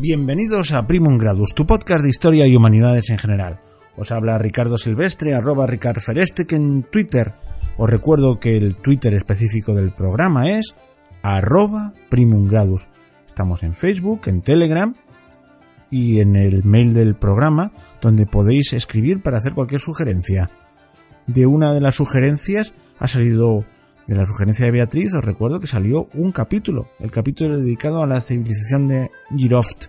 Bienvenidos a Primum Gradus, tu podcast de historia y humanidades en general. Os habla Ricardo Silvestre, @RicardFerestec en Twitter. Os recuerdo que el Twitter específico del programa es @Primum Gradus. Estamos en Facebook, en Telegram y en el mail del programa, donde podéis escribir para hacer cualquier sugerencia. De una de las sugerencias ha salido... De la sugerencia de Beatriz, os recuerdo que salió un capítulo, el capítulo dedicado a la civilización de Giroft.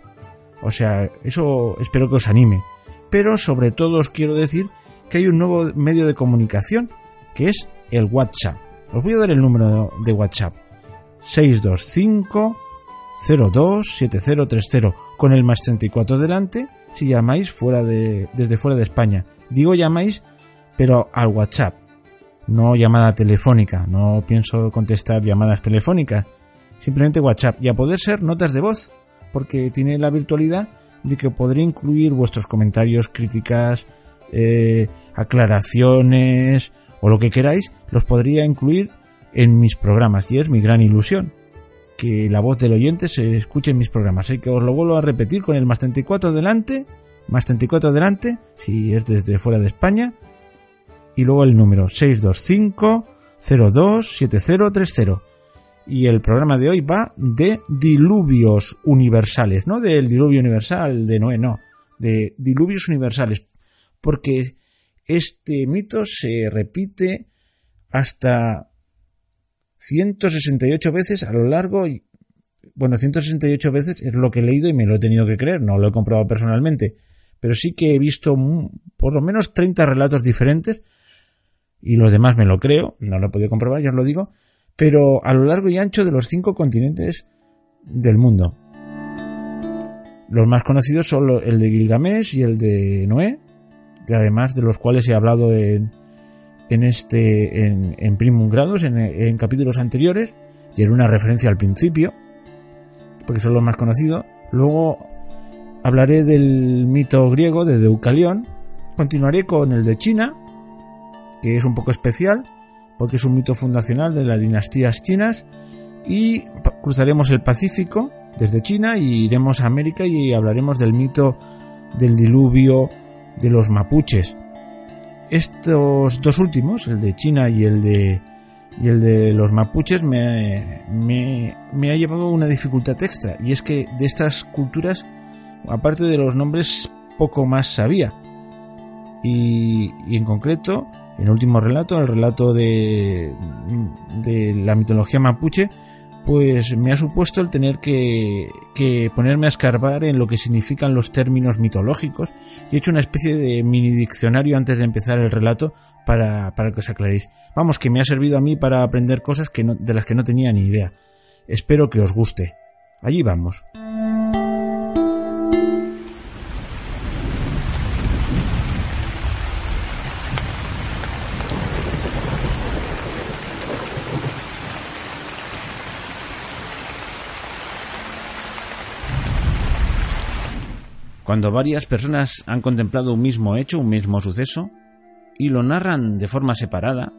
O sea, eso espero que os anime. Pero sobre todo os quiero decir que hay un nuevo medio de comunicación, que es el WhatsApp. Os voy a dar el número de WhatsApp. 625 02 7030, con el más 34 delante, si llamáis desde fuera de España. Digo llamáis, pero al WhatsApp. No llamada telefónica, no pienso contestar llamadas telefónicas, simplemente WhatsApp, y a poder ser notas de voz, porque tiene la virtualidad de que podré incluir vuestros comentarios, críticas, aclaraciones o lo que queráis, los podría incluir en mis programas, y es mi gran ilusión que la voz del oyente se escuche en mis programas. Así que os lo vuelvo a repetir con el más 34 delante, si es desde fuera de España, y luego el número 625 02 7030. Y el programa de hoy va de diluvios universales, no del diluvio universal de Noé, no, de diluvios universales, porque este mito se repite hasta 168 veces a lo largo. 168 veces es lo que he leído y me lo he tenido que creer, no lo he comprobado personalmente, pero sí que he visto por lo menos 30 relatos diferentes. Y los demás me lo creo, no lo he podido comprobar, ya os lo digo, pero a lo largo y ancho de los 5 continentes del mundo. Los más conocidos son el de Gilgamesh y el de Noé, que además de los cuales he hablado en Primum Gradus, en capítulos anteriores, y en una referencia al principio, porque son los más conocidos. Luego hablaré del mito griego de Deucalión, continuaré con el de China, que es un poco especial porque es un mito fundacional de las dinastías chinas, y cruzaremos el Pacífico desde China y iremos a América y hablaremos del mito del diluvio de los mapuches. Estos dos últimos, el de China y el de los mapuches, me ha llevado una dificultad extra, y es que de estas culturas, aparte de los nombres, poco más sabía. Y en concreto, en el último relato, el relato de la mitología mapuche, pues me ha supuesto el tener que ponerme a escarbar en lo que significan los términos mitológicos, y he hecho una especie de mini diccionario antes de empezar el relato para que os aclaréis. Vamos, que me ha servido a mí para aprender cosas de las que no tenía ni idea. Espero que os guste. Allí vamos. Cuando varias personas han contemplado un mismo hecho, un mismo suceso, y lo narran de forma separada,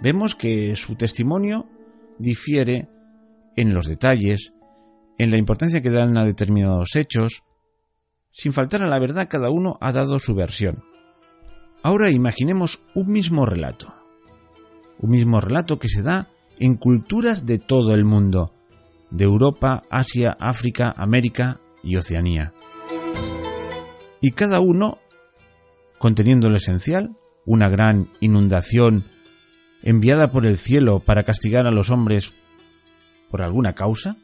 vemos que su testimonio difiere en los detalles, en la importancia que dan a determinados hechos. Sin faltar a la verdad, cada uno ha dado su versión. Ahora imaginemos un mismo relato que se da en culturas de todo el mundo, de Europa, Asia, África, América y Oceanía. Y cada uno conteniendo lo esencial: una gran inundación enviada por el cielo para castigar a los hombres por alguna causa.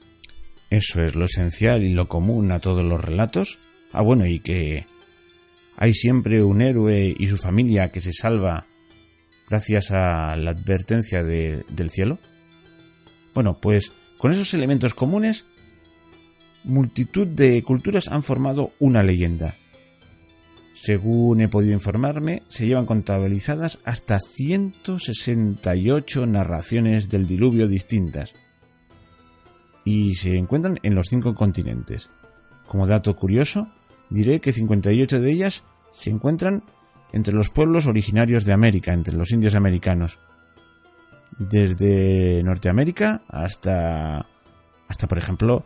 Eso es lo esencial y lo común a todos los relatos. Y que hay siempre un héroe y su familia que se salva gracias a la advertencia del cielo. Pues con esos elementos comunes, multitud de culturas han formado una leyenda. Según he podido informarme, se llevan contabilizadas hasta 168 narraciones del diluvio distintas, y se encuentran en los 5 continentes. Como dato curioso, diré que 58 de ellas se encuentran entre los pueblos originarios de América, entre los indios americanos, desde Norteamérica hasta por ejemplo,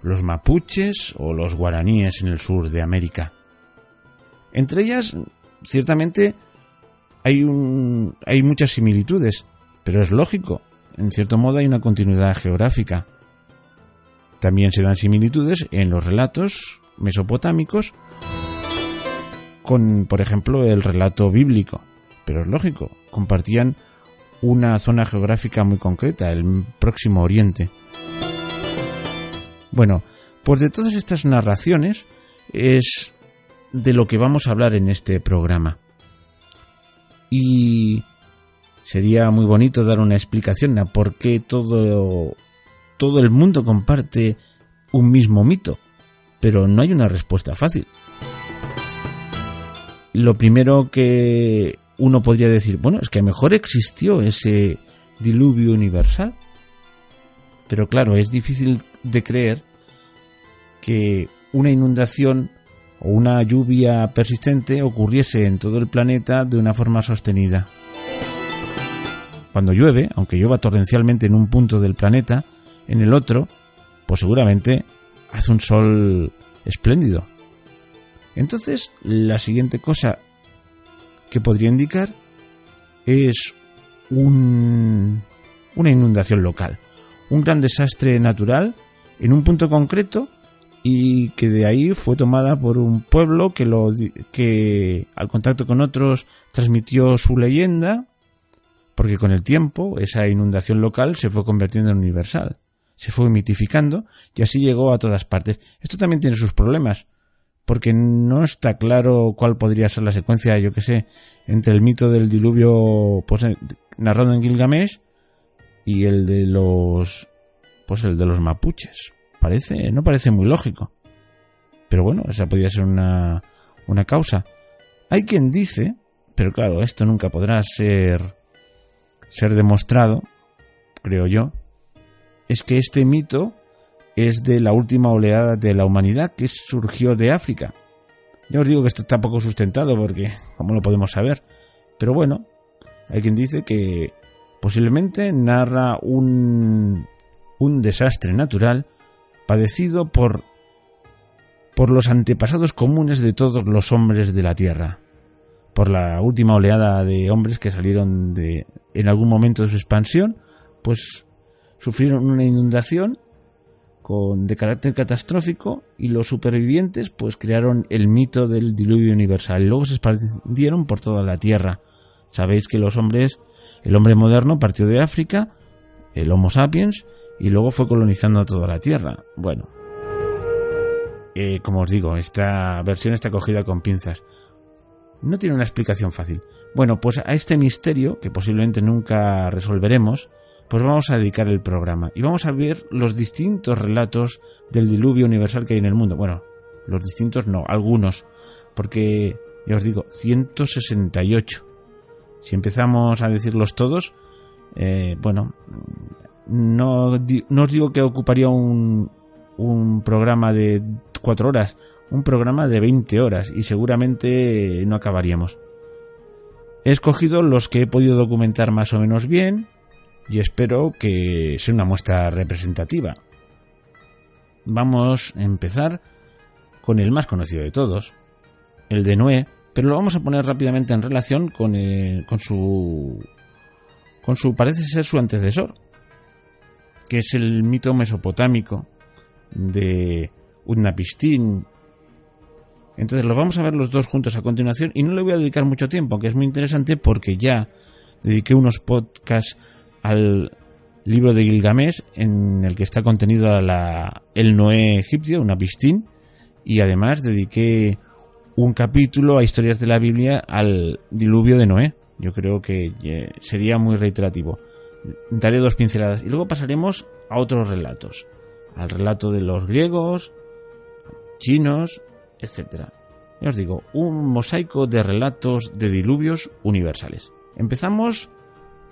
los mapuches o los guaraníes en el sur de América. Entre ellas, ciertamente, hay muchas similitudes, pero es lógico, en cierto modo hay una continuidad geográfica. También se dan similitudes en los relatos mesopotámicos con, por ejemplo, el relato bíblico, pero es lógico, compartían una zona geográfica muy concreta, el Próximo Oriente. Bueno, pues de todas estas narraciones es de lo que vamos a hablar en este programa. Y sería muy bonito dar una explicación a por qué todo el mundo comparte un mismo mito, pero no hay una respuesta fácil. Lo primero que uno podría decir, bueno, es que a lo mejor existió ese diluvio universal. Pero claro, es difícil de creer que una inundación o una lluvia persistente ocurriese en todo el planeta de una forma sostenida. Cuando llueve, aunque llueva torrencialmente en un punto del planeta, en el otro, pues seguramente hace un sol espléndido. Entonces, la siguiente cosa que podría indicar es una inundación local, un gran desastre natural en un punto concreto y que de ahí fue tomada por un pueblo que al contacto con otros transmitió su leyenda, porque con el tiempo esa inundación local se fue convirtiendo en universal, se fue mitificando y así llegó a todas partes. Esto también tiene sus problemas, porque no está claro cuál podría ser la secuencia, yo que sé, entre el mito del diluvio pues, narrado en Gilgamesh y el de los mapuches. No parece muy lógico. Pero bueno, esa podría ser una causa. Hay quien dice, pero claro, esto nunca podrá ser demostrado, creo yo, es que este mito es de la última oleada de la humanidad que surgió de África. Yo os digo que esto está poco sustentado porque, ¿cómo lo podemos saber? Pero bueno, hay quien dice que posiblemente narra un desastre natural padecido por los antepasados comunes de todos los hombres de la Tierra, por la última oleada de hombres que salieron en algún momento de su expansión, pues sufrieron una inundación de carácter catastrófico y los supervivientes pues crearon el mito del diluvio universal y luego se expandieron por toda la Tierra. Sabéis que el hombre moderno partió de África, el Homo sapiens, y luego fue colonizando toda la Tierra. Bueno, como os digo, esta versión está cogida con pinzas. No tiene una explicación fácil. Bueno, pues a este misterio, que posiblemente nunca resolveremos, pues vamos a dedicar el programa y vamos a ver los distintos relatos del diluvio universal que hay en el mundo. Bueno, los distintos no, algunos, porque ya os digo, 168. Si empezamos a decirlos todos, bueno, no os digo que ocuparía un programa de 4 horas, un programa de 20 horas y seguramente no acabaríamos. He escogido los que he podido documentar más o menos bien y espero que sea una muestra representativa. Vamos a empezar con el más conocido de todos, el de Noé, pero lo vamos a poner rápidamente en relación con su parece ser su antecesor, que es el mito mesopotámico de Utnapishtim. Entonces los vamos a ver los dos juntos a continuación y no le voy a dedicar mucho tiempo, aunque es muy interesante porque ya dediqué unos podcasts al libro de Gilgamesh en el que está contenido el Noé egipcio, Utnapishtim, y además dediqué un capítulo a historias de la Biblia al diluvio de Noé. Yo creo que sería muy reiterativo. Daré 2 pinceladas y luego pasaremos a otros relatos, al relato de los griegos, chinos, etc. Ya os digo, un mosaico de relatos de diluvios universales. Empezamos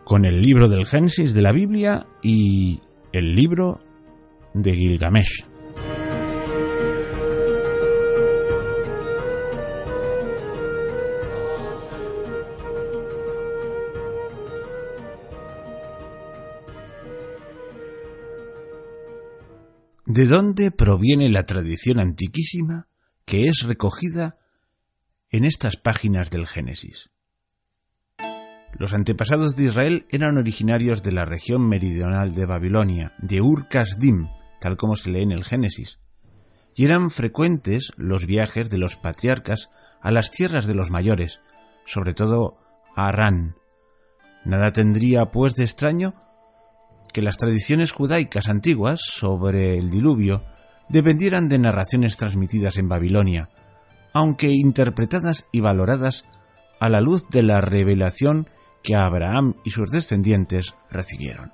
con el libro del Génesis de la Biblia y el libro de Gilgamesh. ¿De dónde proviene la tradición antiquísima que es recogida en estas páginas del Génesis? Los antepasados de Israel eran originarios de la región meridional de Babilonia, de Ur-Kasdim, tal como se lee en el Génesis, y eran frecuentes los viajes de los patriarcas a las tierras de los mayores, sobre todo a Harán. Nada tendría, pues, de extraño que las tradiciones judaicas antiguas sobre el diluvio dependieran de narraciones transmitidas en Babilonia, aunque interpretadas y valoradas a la luz de la revelación que Abraham y sus descendientes recibieron.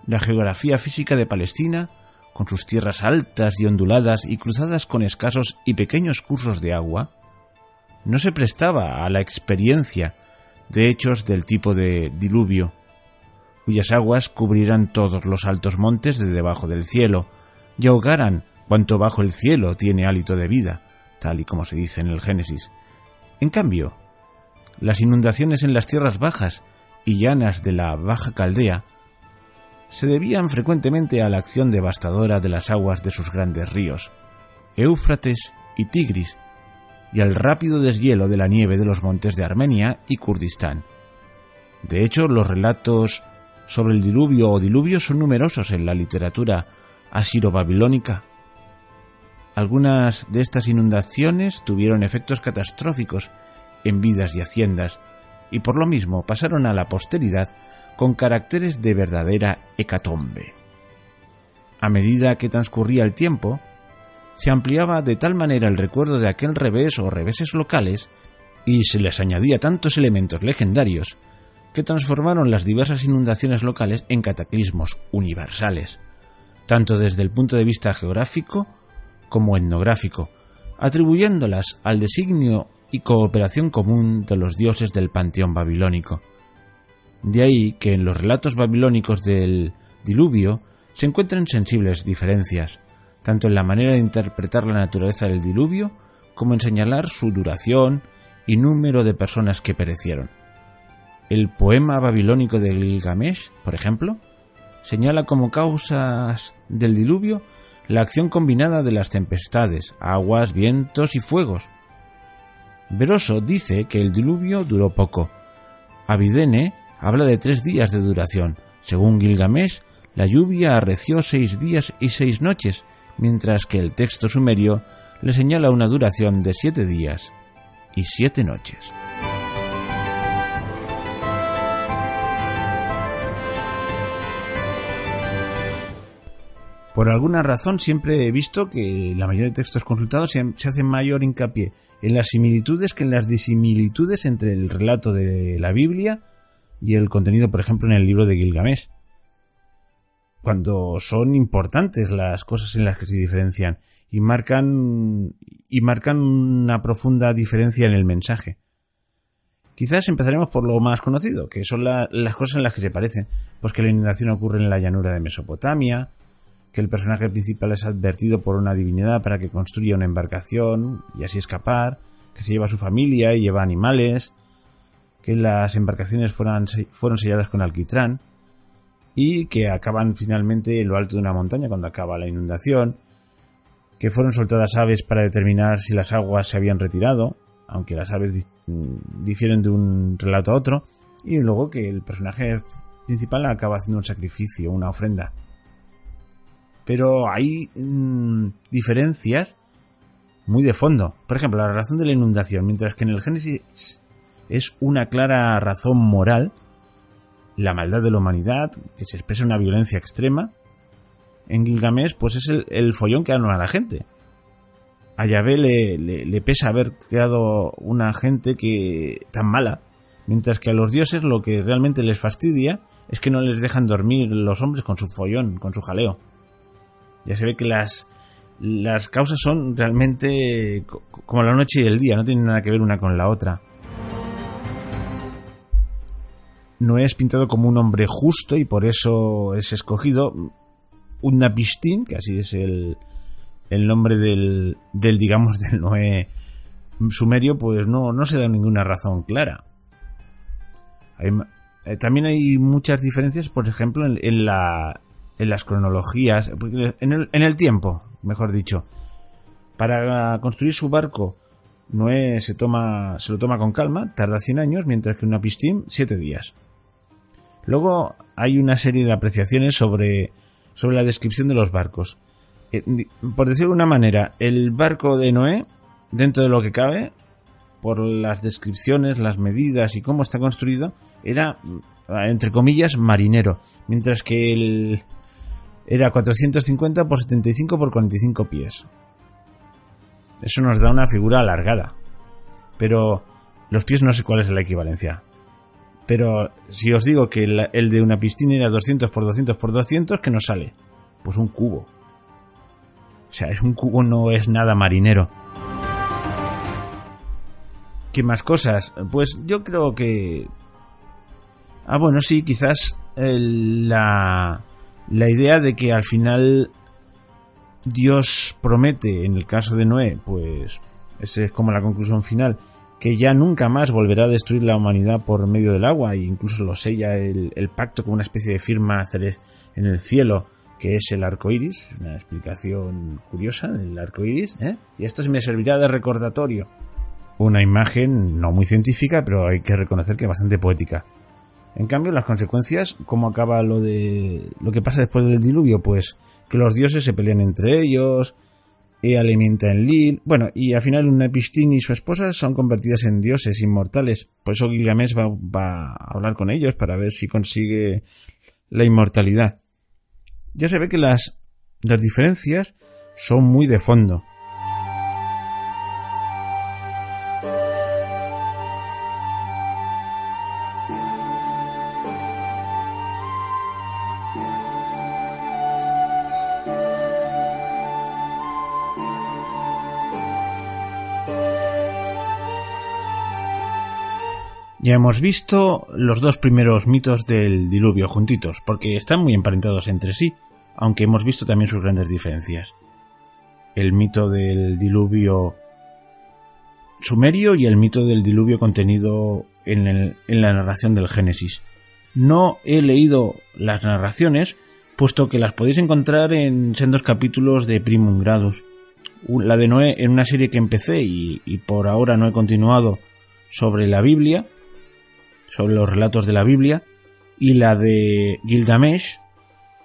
La geografía física de Palestina, con sus tierras altas y onduladas y cruzadas con escasos y pequeños cursos de agua, no se prestaba a la experiencia de hechos del tipo de diluvio, cuyas aguas cubrieran todos los altos montes de debajo del cielo y ahogaran cuanto bajo el cielo tiene hálito de vida, tal y como se dice en el Génesis. En cambio, las inundaciones en las tierras bajas y llanas de la Baja Caldea se debían frecuentemente a la acción devastadora de las aguas de sus grandes ríos, Éufrates y Tigris, y al rápido deshielo de la nieve de los montes de Armenia y Kurdistán. De hecho, los relatos sobre el diluvio o diluvios son numerosos en la literatura asiro-babilónica. Algunas de estas inundaciones tuvieron efectos catastróficos en vidas y haciendas, y por lo mismo pasaron a la posteridad con caracteres de verdadera hecatombe. A medida que transcurría el tiempo, se ampliaba de tal manera el recuerdo de aquel revés o reveses locales, y se les añadía tantos elementos legendarios, que transformaron las diversas inundaciones locales en cataclismos universales, tanto desde el punto de vista geográfico como etnográfico, atribuyéndolas al designio y cooperación común de los dioses del panteón babilónico. De ahí que en los relatos babilónicos del diluvio se encuentran sensibles diferencias, tanto en la manera de interpretar la naturaleza del diluvio como en señalar su duración y número de personas que perecieron. El poema babilónico de Gilgamesh, por ejemplo, señala como causas del diluvio la acción combinada de las tempestades, aguas, vientos y fuegos. Beroso dice que el diluvio duró poco. Avidene habla de 3 días de duración. Según Gilgamesh, la lluvia arreció 6 días y 6 noches, mientras que el texto sumerio le señala una duración de 7 días y 7 noches. Por alguna razón siempre he visto que la mayoría de textos consultados se hace mayor hincapié en las similitudes que en las disimilitudes entre el relato de la Biblia y el contenido, por ejemplo, en el libro de Gilgamesh, cuando son importantes las cosas en las que se diferencian y marcan una profunda diferencia en el mensaje. Quizás empezaremos por lo más conocido, que son las cosas en las que se parecen, pues que la inundación ocurre en la llanura de Mesopotamia, que el personaje principal es advertido por una divinidad para que construya una embarcación y así escapar, que se lleva a su familia y lleva animales, que las embarcaciones fueron selladas con alquitrán y que acaban finalmente en lo alto de una montaña cuando acaba la inundación, que fueron soltadas aves para determinar si las aguas se habían retirado, aunque las aves difieren de un relato a otro, y luego que el personaje principal acaba haciendo un sacrificio, una ofrenda. Pero hay diferencias muy de fondo. Por ejemplo, la razón de la inundación, mientras que en el Génesis es una clara razón moral, la maldad de la humanidad, que se expresa en una violencia extrema, en Gilgamesh pues es el follón que arma a la gente. A Yahvé le pesa haber creado una gente tan mala, mientras que a los dioses lo que realmente les fastidia es que no les dejan dormir los hombres con su follón, con su jaleo. Ya se ve que las causas son realmente como la noche y el día, no tienen nada que ver una con la otra. Noé es pintado como un hombre justo y por eso es escogido. Utnapishtim, que así es el nombre del Noé sumerio, pues no se da ninguna razón clara. También hay muchas diferencias, por ejemplo, en en las cronologías, en el tiempo, mejor dicho. Para construir su barco, Noé se lo toma con calma, tarda 100 años, mientras que una Pistim 7 días. Luego hay una serie de apreciaciones sobre la descripción de los barcos. Por decirlo de una manera, el barco de Noé, dentro de lo que cabe, por las descripciones, las medidas y cómo está construido, era, entre comillas, marinero, mientras que era 450 por 75 por 45 pies. Eso nos da una figura alargada, pero los pies no sé cuál es la equivalencia. Pero si os digo que el de una piscina era 200 por 200 por 200, ¿qué nos sale? Pues un cubo. O sea, un cubo, no es nada marinero. ¿Qué más cosas? Pues yo creo que... bueno, sí, quizás la idea de que al final Dios promete, en el caso de Noé, pues esa es como la conclusión final, que ya nunca más volverá a destruir la humanidad por medio del agua, e incluso lo sella el pacto como una especie de firma en el cielo, que es el arco iris. Una explicación curiosa del arco iris, y esto me servirá de recordatorio. Una imagen no muy científica, pero hay que reconocer que bastante poética. En cambio, las consecuencias, ¿cómo acaba lo que pasa después del diluvio? Pues que los dioses se pelean entre ellos, alimenta en Lil, y al final Unnapishtim y su esposa son convertidas en dioses inmortales. Por eso Gilgamesh va a hablar con ellos para ver si consigue la inmortalidad. Ya se ve que las diferencias son muy de fondo. Ya hemos visto los dos primeros mitos del diluvio juntitos, porque están muy emparentados entre sí, aunque hemos visto también sus grandes diferencias. El mito del diluvio sumerio y el mito del diluvio contenido en la narración del Génesis. No he leído las narraciones, puesto que las podéis encontrar en sendos capítulos de Primum Gradus. La de Noé en una serie que empecé y por ahora no he continuado, sobre la Biblia, sobre los relatos de la Biblia, y la de Gilgamesh,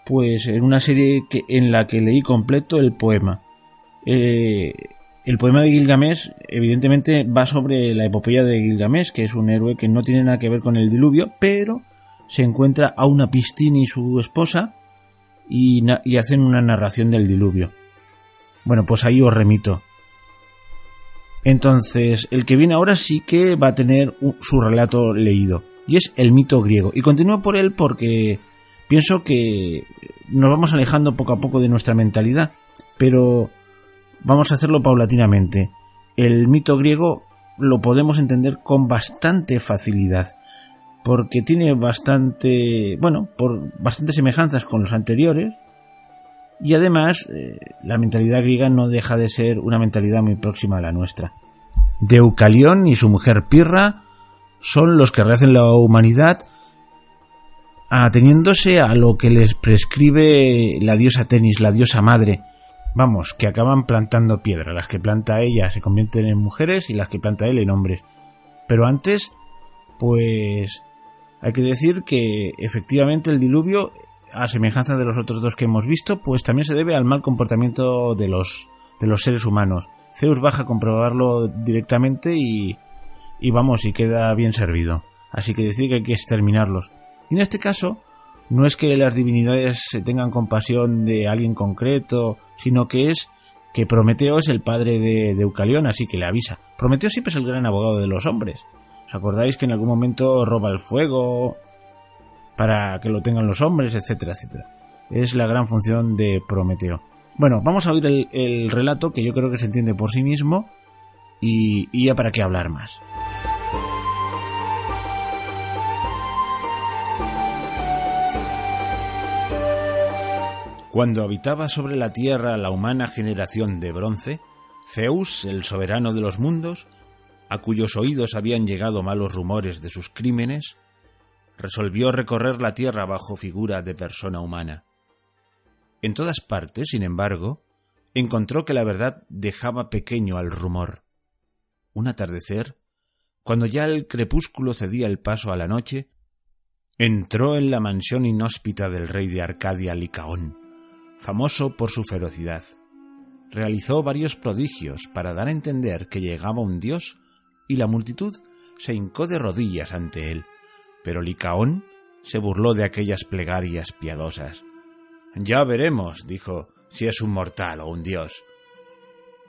pues en una serie en la que leí completo el poema. El poema de Gilgamesh evidentemente va sobre la epopeya de Gilgamesh, que es un héroe que no tiene nada que ver con el diluvio, pero se encuentra a Unnapishtim y su esposa y hacen una narración del diluvio. Bueno, pues ahí os remito. Entonces, el que viene ahora sí que va a tener su relato leído, y es el mito griego. Y continúo por él porque pienso que nos vamos alejando poco a poco de nuestra mentalidad, pero vamos a hacerlo paulatinamente. El mito griego lo podemos entender con bastante facilidad, porque tiene bastantes semejanzas con los anteriores, y además la mentalidad griega no deja de ser una mentalidad muy próxima a la nuestra. Deucalión y su mujer Pirra son los que rehacen la humanidad ateniéndose a lo que les prescribe la diosa Tenis, la diosa madre. Vamos, que acaban plantando piedra. Las que planta ella se convierten en mujeres y las que planta él en hombres. Pero antes, pues hay que decir que efectivamente el diluvio, a semejanza de los otros dos que hemos visto, pues también se debe al mal comportamiento de los seres humanos. Zeus baja a comprobarlo directamente y queda bien servido. Así que decide que hay que exterminarlos. Y en este caso, no es que las divinidades se tengan compasión de alguien concreto, sino que es que Prometeo es el padre de Deucalión, así que le avisa. Prometeo siempre es el gran abogado de los hombres. ¿Os acordáis que en algún momento roba el fuego para que lo tengan los hombres, etcétera, etcétera? Es la gran función de Prometeo. Bueno, vamos a oír el relato, que yo creo que se entiende por sí mismo, y ya para qué hablar más. Cuando habitaba sobre la tierra la humana generación de bronce, Zeus, el soberano de los mundos, a cuyos oídos habían llegado malos rumores de sus crímenes, resolvió recorrer la tierra bajo figura de persona humana. En todas partes, sin embargo, encontró que la verdad dejaba pequeño al rumor. Un atardecer, cuando ya el crepúsculo cedía el paso a la noche, entró en la mansión inhóspita del rey de Arcadia, Licaón, famoso por su ferocidad. Realizó varios prodigios para dar a entender que llegaba un dios, y la multitud se hincó de rodillas ante él, pero Licaón se burló de aquellas plegarias piadosas. «Ya veremos», dijo, «si es un mortal o un dios»,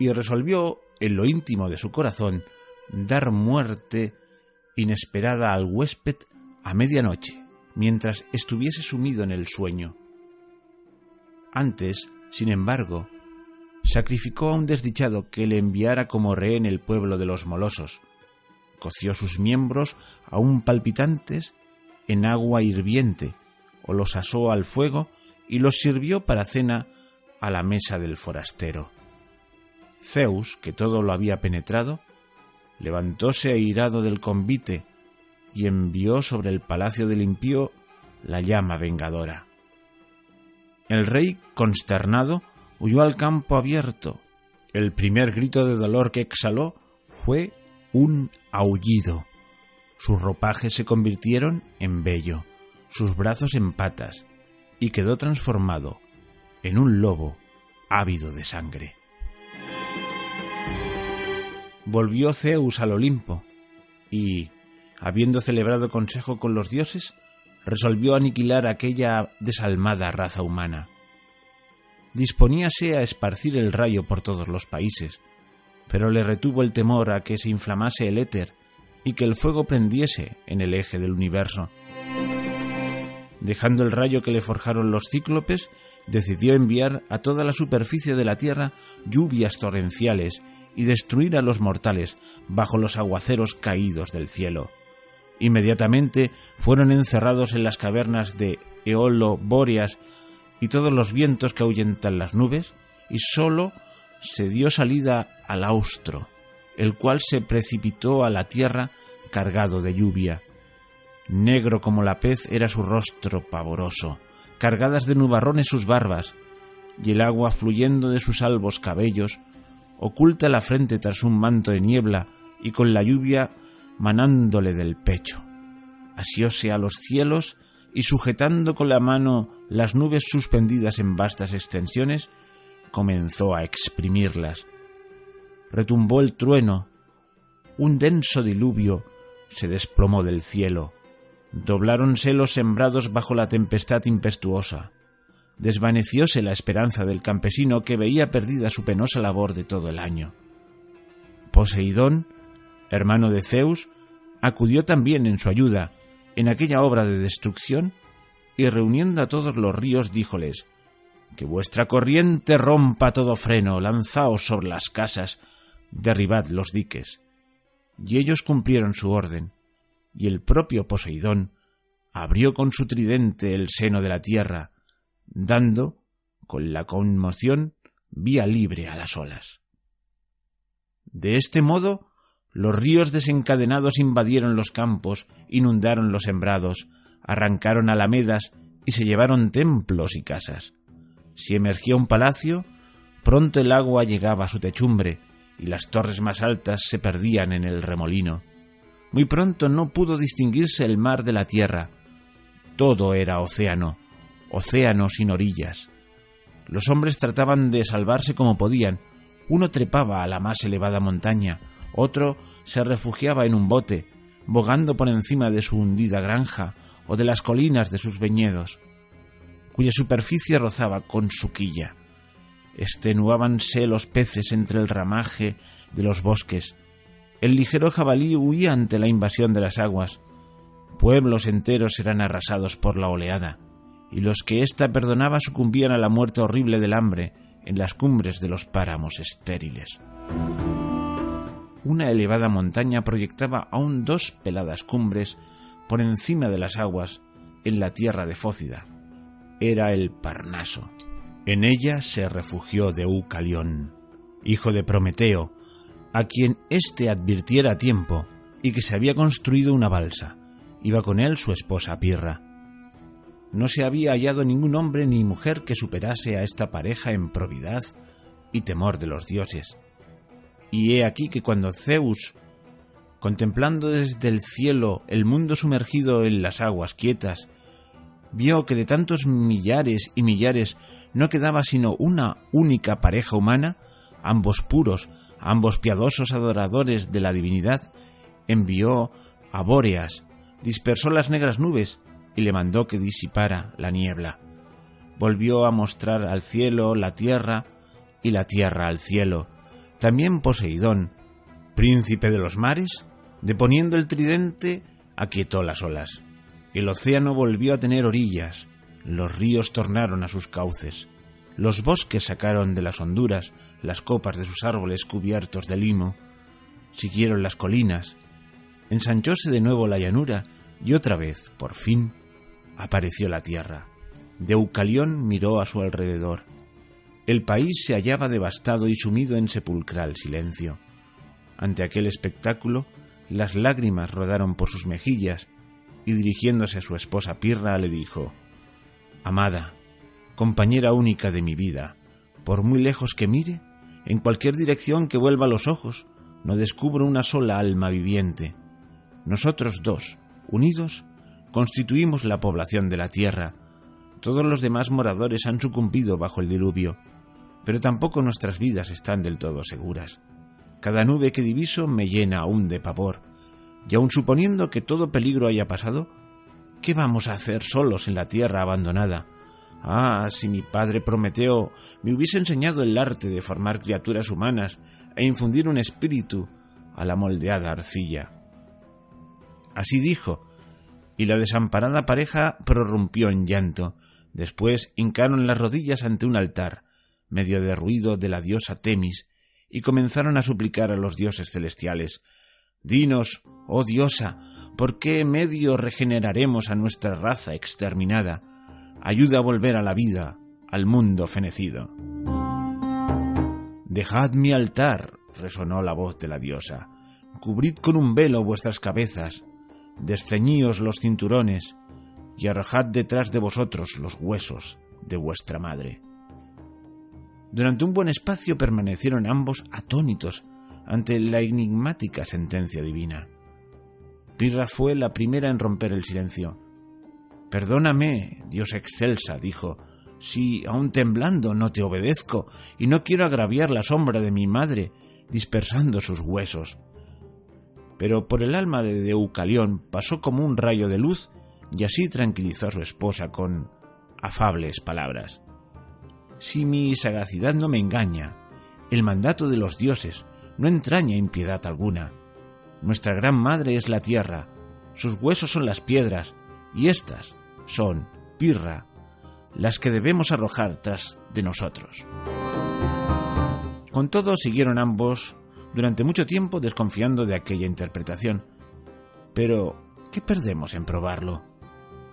y resolvió, en lo íntimo de su corazón, dar muerte inesperada al huésped a medianoche, mientras estuviese sumido en el sueño. Antes, sin embargo, sacrificó a un desdichado que le enviara como rehén el pueblo de los molosos, coció sus miembros aún palpitantes en agua hirviente, o los asó al fuego y los sirvió para cena a la mesa del forastero. Zeus, que todo lo había penetrado, levantóse airado del convite y envió sobre el palacio del impío la llama vengadora. El rey, consternado, huyó al campo abierto. El primer grito de dolor que exhaló fue un aullido. Sus ropajes se convirtieron en vello, sus brazos en patas, y quedó transformado en un lobo ávido de sangre. Volvió Zeus al Olimpo y, habiendo celebrado consejo con los dioses, resolvió aniquilar aquella desalmada raza humana. Disponíase a esparcir el rayo por todos los países, pero le retuvo el temor a que se inflamase el éter y que el fuego prendiese en el eje del universo. Dejando el rayo que le forjaron los cíclopes, decidió enviar a toda la superficie de la tierra lluvias torrenciales y destruir a los mortales bajo los aguaceros caídos del cielo. Inmediatamente fueron encerrados en las cavernas de Eolo, Bóreas y todos los vientos que ahuyentan las nubes, y sólo se dio salida al austro, el cual se precipitó a la tierra cargado de lluvia. Negro como la pez era su rostro pavoroso, cargadas de nubarrones sus barbas, y el agua fluyendo de sus albos cabellos, oculta la frente tras un manto de niebla y con la lluvia manándole del pecho. Asióse a los cielos y sujetando con la mano las nubes suspendidas en vastas extensiones, comenzó a exprimirlas. Retumbó el trueno, un denso diluvio se desplomó del cielo, dobláronse los sembrados bajo la tempestad impetuosa, desvanecióse la esperanza del campesino que veía perdida su penosa labor de todo el año. Poseidón, hermano de Zeus, acudió también en su ayuda en aquella obra de destrucción y reuniendo a todos los ríos díjoles: «Que vuestra corriente rompa todo freno, lanzaos sobre las casas, derribad los diques». Y ellos cumplieron su orden, y el propio Poseidón abrió con su tridente el seno de la tierra, dando, con la conmoción, vía libre a las olas. De este modo, los ríos desencadenados invadieron los campos, inundaron los sembrados, arrancaron alamedas y se llevaron templos y casas. Si emergía un palacio, pronto el agua llegaba a su techumbre y las torres más altas se perdían en el remolino. Muy pronto no pudo distinguirse el mar de la tierra. Todo era océano, océano sin orillas. Los hombres trataban de salvarse como podían. Uno trepaba a la más elevada montaña, otro se refugiaba en un bote, bogando por encima de su hundida granja o de las colinas de sus viñedos, cuya superficie rozaba con su quilla. Extenuábanse los peces entre el ramaje de los bosques. El ligero jabalí huía ante la invasión de las aguas. Pueblos enteros eran arrasados por la oleada, y los que ésta perdonaba sucumbían a la muerte horrible del hambre en las cumbres de los páramos estériles. Una elevada montaña proyectaba aún 2 peladas cumbres por encima de las aguas en la tierra de Fócida. Era el Parnaso. En ella se refugió Deucalión, hijo de Prometeo, a quien éste advirtiera a tiempo y que se había construido una balsa. Iba con él su esposa Pirra. no se había hallado ningún hombre ni mujer que superase a esta pareja en probidad y temor de los dioses. Y he aquí que cuando Zeus, contemplando desde el cielo el mundo sumergido en las aguas quietas, vio que de tantos millares y millares no quedaba sino una única pareja humana, ambos puros, ambos piadosos adoradores de la divinidad, envió a Bóreas, dispersó las negras nubes y le mandó que disipara la niebla. Volvió a mostrar al cielo la tierra y la tierra al cielo. También Poseidón, príncipe de los mares, deponiendo el tridente, aquietó las olas. El océano volvió a tener orillas, los ríos tornaron a sus cauces, los bosques sacaron de las honduras las copas de sus árboles cubiertos de limo, siguieron las colinas, ensanchóse de nuevo la llanura y otra vez, por fin, apareció la tierra. Deucalión miró a su alrededor. El país se hallaba devastado y sumido en sepulcral silencio. Ante aquel espectáculo, las lágrimas rodaron por sus mejillas y dirigiéndose a su esposa Pirra le dijo: «Amada, compañera única de mi vida, por muy lejos que mire, en cualquier dirección que vuelva los ojos, no descubro una sola alma viviente. Nosotros dos, unidos, constituimos la población de la tierra. Todos los demás moradores han sucumbido bajo el diluvio, pero tampoco nuestras vidas están del todo seguras. Cada nube que diviso me llena aún de pavor, y aun suponiendo que todo peligro haya pasado, ¿qué vamos a hacer solos en la tierra abandonada? Ah, si mi padre Prometeo me hubiese enseñado el arte de formar criaturas humanas e infundir un espíritu a la moldeada arcilla». Así dijo, y la desamparada pareja prorrumpió en llanto. Después hincaron las rodillas ante un altar, medio derruido, de la diosa Temis, y comenzaron a suplicar a los dioses celestiales: «Dinos, oh diosa, ¿por qué medio regeneraremos a nuestra raza exterminada? Ayuda a volver a la vida, al mundo fenecido». «Dejad mi altar», resonó la voz de la diosa. «Cubrid con un velo vuestras cabezas, desceñíos los cinturones y arrojad detrás de vosotros los huesos de vuestra madre». Durante un buen espacio permanecieron ambos atónitos ante la enigmática sentencia divina. Pirra fue la primera en romper el silencio. «Perdóname, diosa excelsa», dijo, «si, aun temblando, no te obedezco y no quiero agraviar la sombra de mi madre dispersando sus huesos». Pero por el alma de Deucalión pasó como un rayo de luz y así tranquilizó a su esposa con afables palabras: «Si mi sagacidad no me engaña, el mandato de los dioses no entraña impiedad alguna. Nuestra gran madre es la tierra, sus huesos son las piedras, y éstas son, Pirra, las que debemos arrojar tras de nosotros». Con todo, siguieron ambos durante mucho tiempo desconfiando de aquella interpretación. «Pero, ¿qué perdemos en probarlo?»,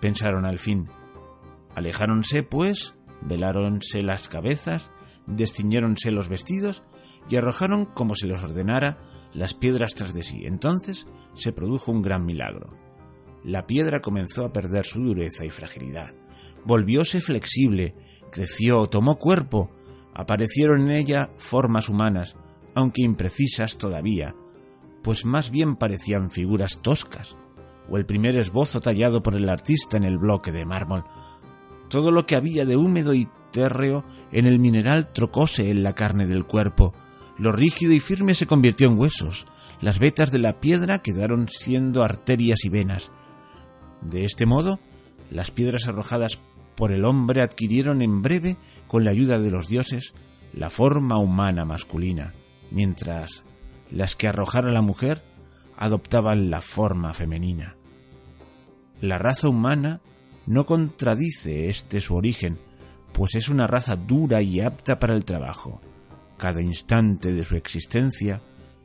pensaron al fin. Alejáronse, pues, veláronse las cabezas, desciñéronse los vestidos y arrojaron, como se les ordenara, las piedras tras de sí. Entonces se produjo un gran milagro. La piedra comenzó a perder su dureza y fragilidad. Volvióse flexible, creció, tomó cuerpo. Aparecieron en ella formas humanas, aunque imprecisas todavía, pues más bien parecían figuras toscas, o el primer esbozo tallado por el artista en el bloque de mármol. Todo lo que había de húmedo y térreo en el mineral trocóse en la carne del cuerpo. Lo rígido y firme se convirtió en huesos. Las vetas de la piedra quedaron siendo arterias y venas. De este modo, las piedras arrojadas por el hombre adquirieron en breve, con la ayuda de los dioses, la forma humana masculina, mientras las que arrojara la mujer adoptaban la forma femenina. La raza humana no contradice su origen, pues es una raza dura y apta para el trabajo. Cada instante de su existencia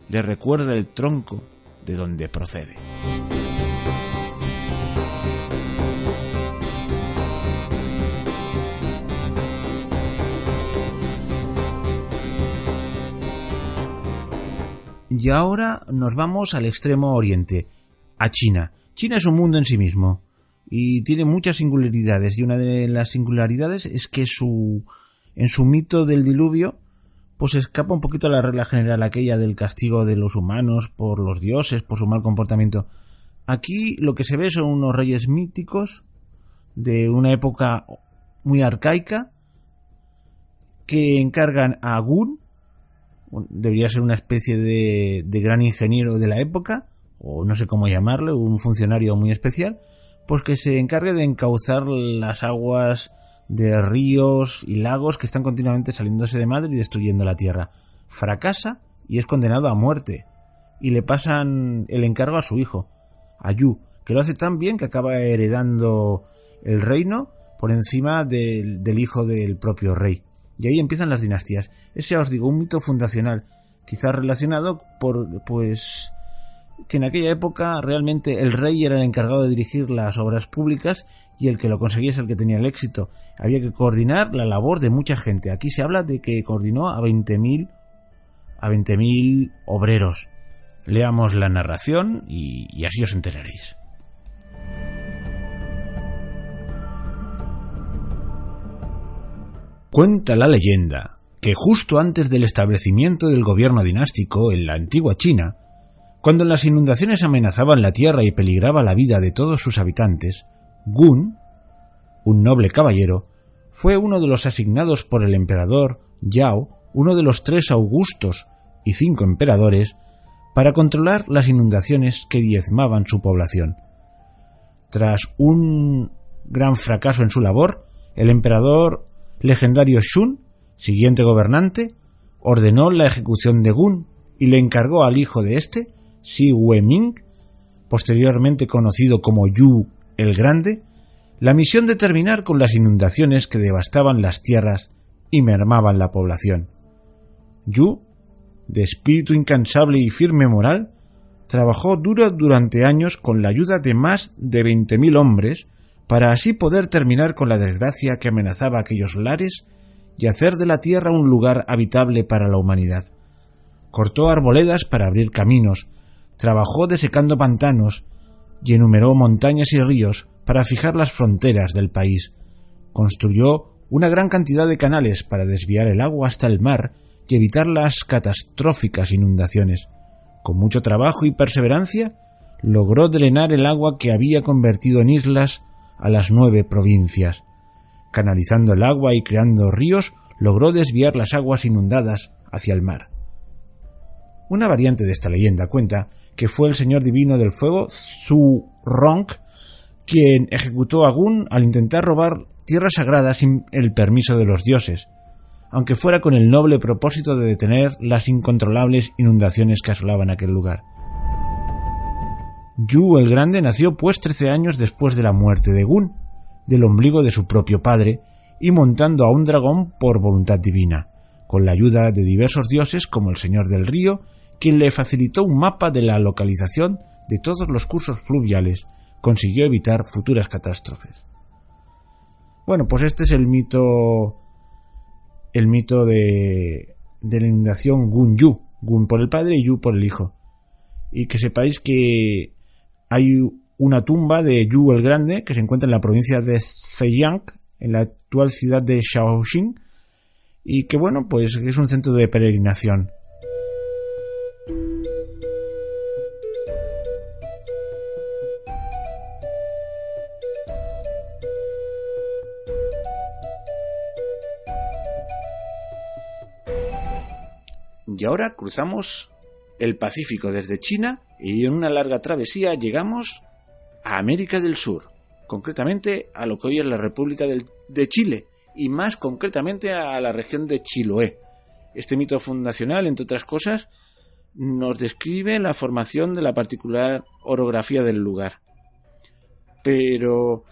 le recuerda el tronco de donde procede. Y ahora nos vamos al extremo oriente, a China. China es un mundo en sí mismo, y tiene muchas singularidades, y una de las singularidades es que en su mito del diluvio pues escapa un poquito a la regla general aquella del castigo de los humanos por los dioses, por su mal comportamiento. Aquí lo que se ve son unos reyes míticos de una época muy arcaica que encargan a Gun, debería ser una especie de gran ingeniero de la época, o no sé cómo llamarlo, un funcionario muy especial, pues que se encargue de encauzar las aguas de ríos y lagos que están continuamente saliéndose de madre y destruyendo la tierra. Fracasa y es condenado a muerte, y le pasan el encargo a su hijo, a Yu, que lo hace tan bien que acaba heredando el reino por encima del hijo del propio rey. Y ahí empiezan las dinastías. Ese, os digo, un mito fundacional, quizás relacionado pues que en aquella época realmente el rey era el encargado de dirigir las obras públicas y el que lo conseguía es el que tenía el éxito. Había que coordinar la labor de mucha gente. Aquí se habla de que coordinó a 20.000 obreros. Leamos la narración y así os enteraréis. Cuenta la leyenda que justo antes del establecimiento del gobierno dinástico en la antigua China, cuando las inundaciones amenazaban la tierra y peligraba la vida de todos sus habitantes, Gun, un noble caballero, fue uno de los asignados por el emperador Yao, uno de los 3 augustos y 5 emperadores, para controlar las inundaciones que diezmaban su población. Tras un gran fracaso en su labor, el emperador legendario Shun, siguiente gobernante, ordenó la ejecución de Gun y le encargó al hijo de este, Si Weming, posteriormente conocido como Yu el Grande, la misión de terminar con las inundaciones que devastaban las tierras y mermaban la población. Yu, de espíritu incansable y firme moral, trabajó duro durante años con la ayuda de más de 20.000 hombres para así poder terminar con la desgracia que amenazaba aquellos lares y hacer de la tierra un lugar habitable para la humanidad. Cortó arboledas para abrir caminos, trabajó desecando pantanos y enumeró montañas y ríos para fijar las fronteras del país. Construyó una gran cantidad de canales para desviar el agua hasta el mar y evitar las catastróficas inundaciones. Con mucho trabajo y perseverancia, logró drenar el agua que había convertido en islas a las 9 provincias. Canalizando el agua y creando ríos, logró desviar las aguas inundadas hacia el mar. Una variante de esta leyenda cuenta que fue el señor divino del fuego, Zhu Rong, quien ejecutó a Gun al intentar robar tierra sagrada sin el permiso de los dioses, aunque fuera con el noble propósito de detener las incontrolables inundaciones que asolaban aquel lugar. Yu el Grande nació pues 13 años después de la muerte de Gun, del ombligo de su propio padre, y montando a un dragón por voluntad divina, con la ayuda de diversos dioses como el Señor del Río, quien le facilitó un mapa de la localización de todos los cursos fluviales, consiguió evitar futuras catástrofes. Bueno, pues este es el mito de la inundación Gun-Yu, Gun por el padre y Yu por el hijo. Y que sepáis que hay una tumba de Yu el Grande que se encuentra en la provincia de Zhejiang, en la actual ciudad de Shaoxing, y que bueno, pues es un centro de peregrinación. Y ahora cruzamos el Pacífico desde China y en una larga travesía llegamos a América del Sur, concretamente a lo que hoy es la República de Chile y más concretamente a la región de Chiloé. Este mito fundacional, entre otras cosas, nos describe la formación de la particular orografía del lugar. Pero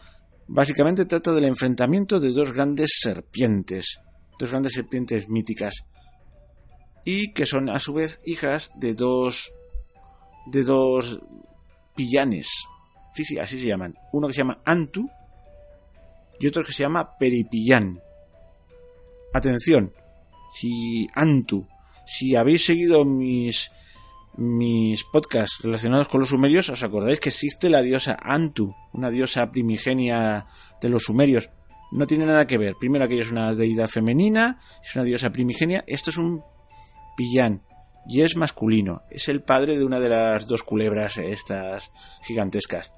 básicamente trata del enfrentamiento de dos grandes serpientes míticas, y que son a su vez hijas de dos pillanes. Sí, así se llaman. Uno que se llama Antu y otro que se llama Peripillán. Atención, si habéis seguido mis mis podcasts relacionados con los sumerios, os acordáis que existe la diosa Antu, una diosa primigenia de los sumerios. No tiene nada que ver. Primero, aquella es una deidad femenina, es una diosa primigenia. Esto es un pillán y es masculino. Es el padre de una de las dos culebras estas gigantescas.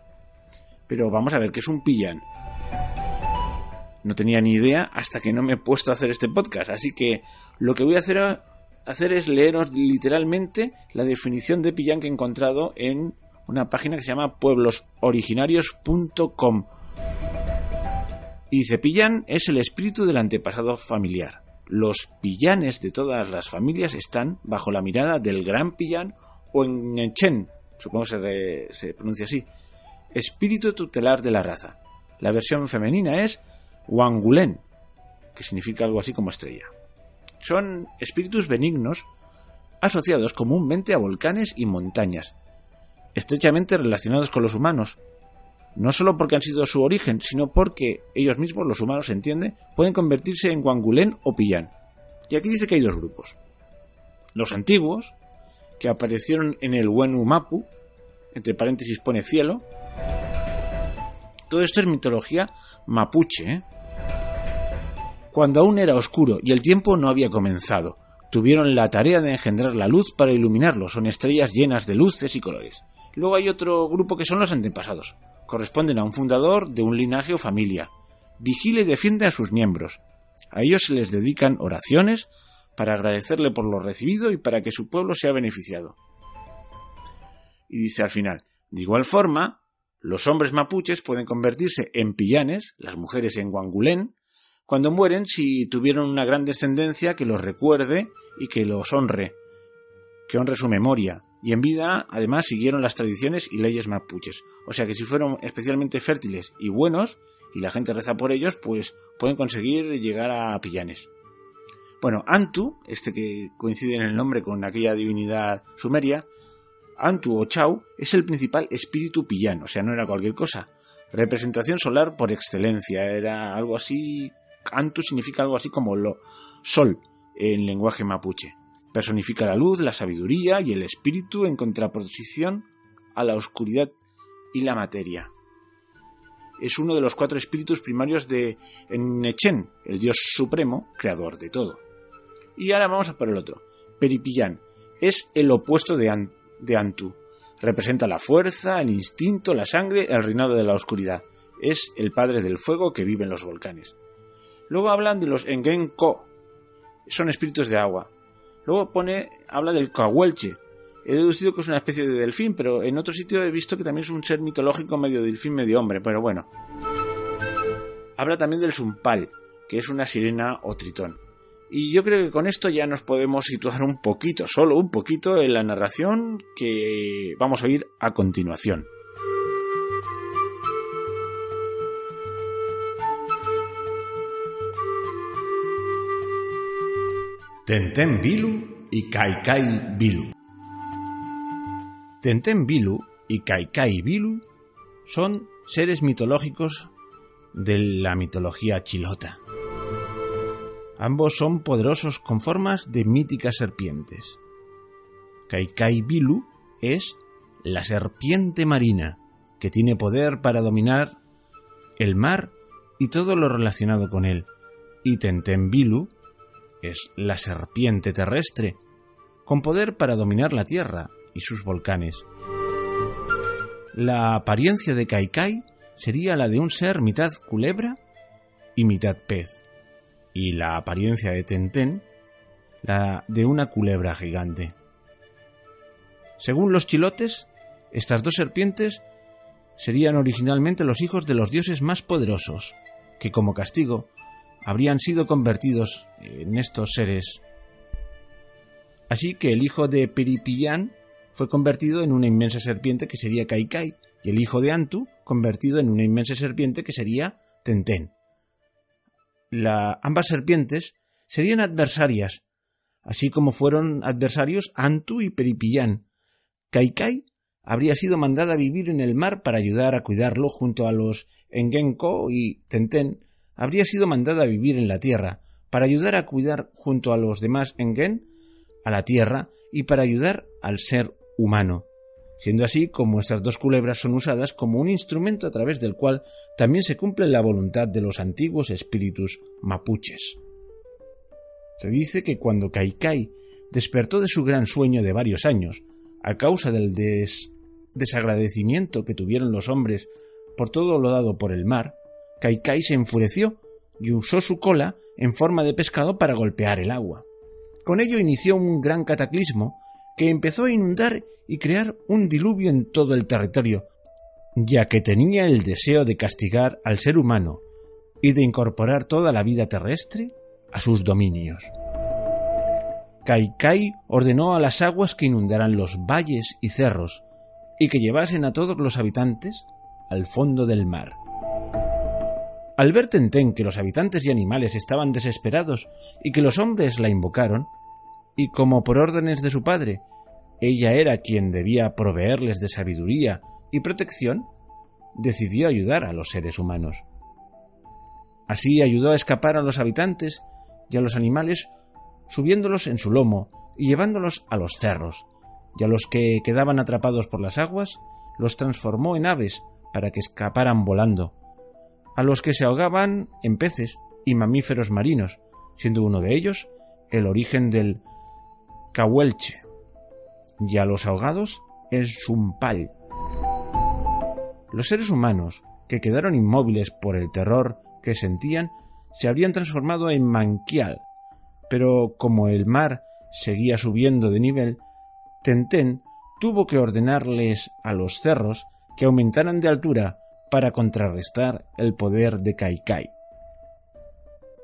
Pero vamos a ver, ¿qué es un pillán? No tenía ni idea hasta que no me he puesto a hacer este podcast. Así que lo que voy a hacer es leeros literalmente la definición de pillán que he encontrado en una página que se llama pueblosoriginarios.com. Y dice: pillán es el espíritu del antepasado familiar. Los pillanes de todas las familias están bajo la mirada del gran pillán o Enchen, supongo que se pronuncia así, espíritu tutelar de la raza. La versión femenina es Wangulen, que significa algo así como estrella. Son espíritus benignos asociados comúnmente a volcanes y montañas, estrechamente relacionados con los humanos, no solo porque han sido su origen, sino porque ellos mismos, los humanos, se entiende, pueden convertirse en Wangulen o pillán. Y aquí dice que hay dos grupos. Los antiguos, que aparecieron en el Wenu Mapu, entre paréntesis pone cielo. Todo esto es mitología mapuche, ¿eh? Cuando aún era oscuro y el tiempo no había comenzado, tuvieron la tarea de engendrar la luz para iluminarlo. Son estrellas llenas de luces y colores. Luego hay otro grupo que son los antepasados. Corresponden a un fundador de un linaje o familia. Vigila y defiende a sus miembros. A ellos se les dedican oraciones para agradecerle por lo recibido y para que su pueblo sea beneficiado. Y dice al final: de igual forma, los hombres mapuches pueden convertirse en pillanes, las mujeres en Wangulen, cuando mueren si tuvieron una gran descendencia que los recuerde y que los honre, que honre su memoria. Y en vida, además, siguieron las tradiciones y leyes mapuches. O sea que si fueron especialmente fértiles y buenos, y la gente reza por ellos, pues pueden conseguir llegar a pillanes. Bueno, Antu, este que coincide en el nombre con aquella divinidad sumeria, Antu o Chau, es el principal espíritu pillán, o sea, no era cualquier cosa. Representación solar por excelencia, era algo así. Antu significa algo así como sol en lenguaje mapuche. Personifica la luz, la sabiduría y el espíritu en contraposición a la oscuridad y la materia. Es uno de los 4 espíritus primarios de Nechen, el dios supremo, creador de todo. Y ahora vamos a por el otro. Peripillán es el opuesto de Antu. Representa la fuerza, el instinto, la sangre, el reinado de la oscuridad. Es el padre del fuego que vive en los volcanes. Luego hablan de los Engen-Ko. Son espíritus de agua. Luego habla del Cahuelche. He deducido que es una especie de delfín, pero en otro sitio he visto que también es un ser mitológico medio delfín, medio hombre, pero bueno. Habla también del Sumpal, que es una sirena o tritón. Y yo creo que con esto ya nos podemos situar un poquito, solo un poquito, en la narración que vamos a oír a continuación. Tenten Bilu y Kaikai Bilu. Tenten Bilu y Kaikai Bilu son seres mitológicos de la mitología chilota. Ambos son poderosos con formas de míticas serpientes. Kaikai Bilu es la serpiente marina, que tiene poder para dominar el mar y todo lo relacionado con él. Y Tenten Bilu es la serpiente terrestre, con poder para dominar la tierra y sus volcanes. La apariencia de Kaikai sería la de un ser mitad culebra y mitad pez, y la apariencia de Tenten la de una culebra gigante. Según los chilotes, estas dos serpientes serían originalmente los hijos de los dioses más poderosos, que como castigo habrían sido convertidos en estos seres. Así que el hijo de Peripillán fue convertido en una inmensa serpiente que sería Kaikai, y el hijo de Antu convertido en una inmensa serpiente que sería Tenten. Ambas serpientes serían adversarias, así como fueron adversarios Antu y Peripillán. Kaikai habría sido mandada a vivir en el mar para ayudar a cuidarlo junto a los Engen-Ko, y Tenten habría sido mandada a vivir en la tierra para ayudar a cuidar junto a los demás Engen a la tierra y para ayudar al ser humano, siendo así como estas dos culebras son usadas como un instrumento a través del cual también se cumple la voluntad de los antiguos espíritus mapuches. Se dice que cuando Kaikai despertó de su gran sueño de varios años, a causa del desagradecimiento que tuvieron los hombres por todo lo dado por el mar, Kaikai se enfureció y usó su cola en forma de pescado para golpear el agua. Con ello inició un gran cataclismo que empezó a inundar y crear un diluvio en todo el territorio, ya que tenía el deseo de castigar al ser humano y de incorporar toda la vida terrestre a sus dominios. Kaikai ordenó a las aguas que inundaran los valles y cerros y que llevasen a todos los habitantes al fondo del mar. Al ver Tenten que los habitantes y animales estaban desesperados y que los hombres la invocaron, y como por órdenes de su padre ella era quien debía proveerles de sabiduría y protección, decidió ayudar a los seres humanos. Así ayudó a escapar a los habitantes y a los animales, subiéndolos en su lomo y llevándolos a los cerros, y a los que quedaban atrapados por las aguas los transformó en aves para que escaparan volando, a los que se ahogaban en peces y mamíferos marinos, siendo uno de ellos el origen del cahuelche, y a los ahogados el zumpal. Los seres humanos, que quedaron inmóviles por el terror que sentían, se habrían transformado en manquial, pero como el mar seguía subiendo de nivel, Tenten tuvo que ordenarles a los cerros que aumentaran de altura para contrarrestar el poder de Kaikai.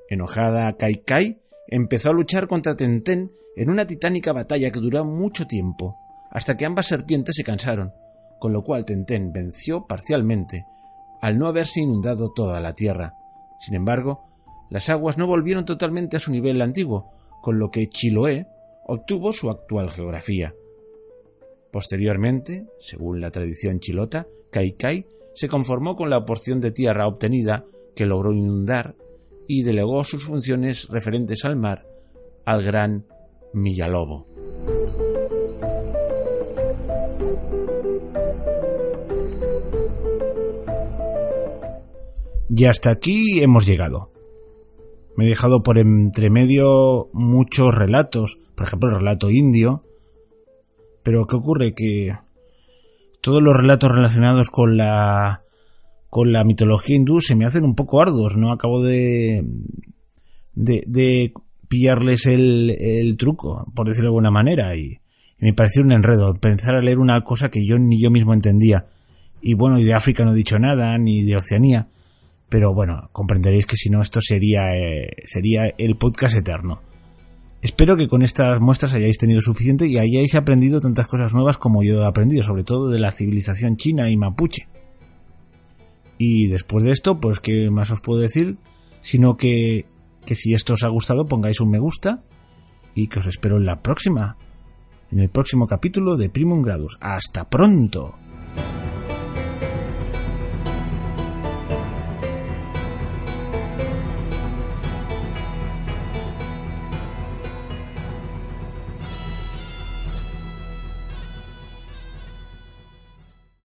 Enojada, Kaikai empezó a luchar contra Tenten en una titánica batalla que duró mucho tiempo, hasta que ambas serpientes se cansaron, con lo cual Tenten venció parcialmente, al no haberse inundado toda la tierra. Sin embargo, las aguas no volvieron totalmente a su nivel antiguo, con lo que Chiloé obtuvo su actual geografía. Posteriormente, según la tradición chilota, Kaikai se conformó con la porción de tierra obtenida que logró inundar y delegó sus funciones referentes al mar al gran Millalobo. Y hasta aquí hemos llegado. Me he dejado por entre medio muchos relatos, por ejemplo el relato indio, pero ¿qué ocurre? Que todos los relatos relacionados con la mitología hindú se me hacen un poco arduos, no acabo de pillarles el truco, por decirlo de alguna manera, y me pareció un enredo pensar a leer una cosa que yo ni yo mismo entendía. Y bueno, y de África no he dicho nada, ni de Oceanía, pero bueno, comprenderéis que si no esto sería el podcast eterno. Espero que con estas muestras hayáis tenido suficiente y hayáis aprendido tantas cosas nuevas como yo he aprendido, sobre todo de la civilización china y mapuche. Y después de esto, pues ¿qué más os puedo decir? Sino que si esto os ha gustado, pongáis un me gusta y que os espero en el próximo capítulo de Primum Gradus. ¡Hasta pronto!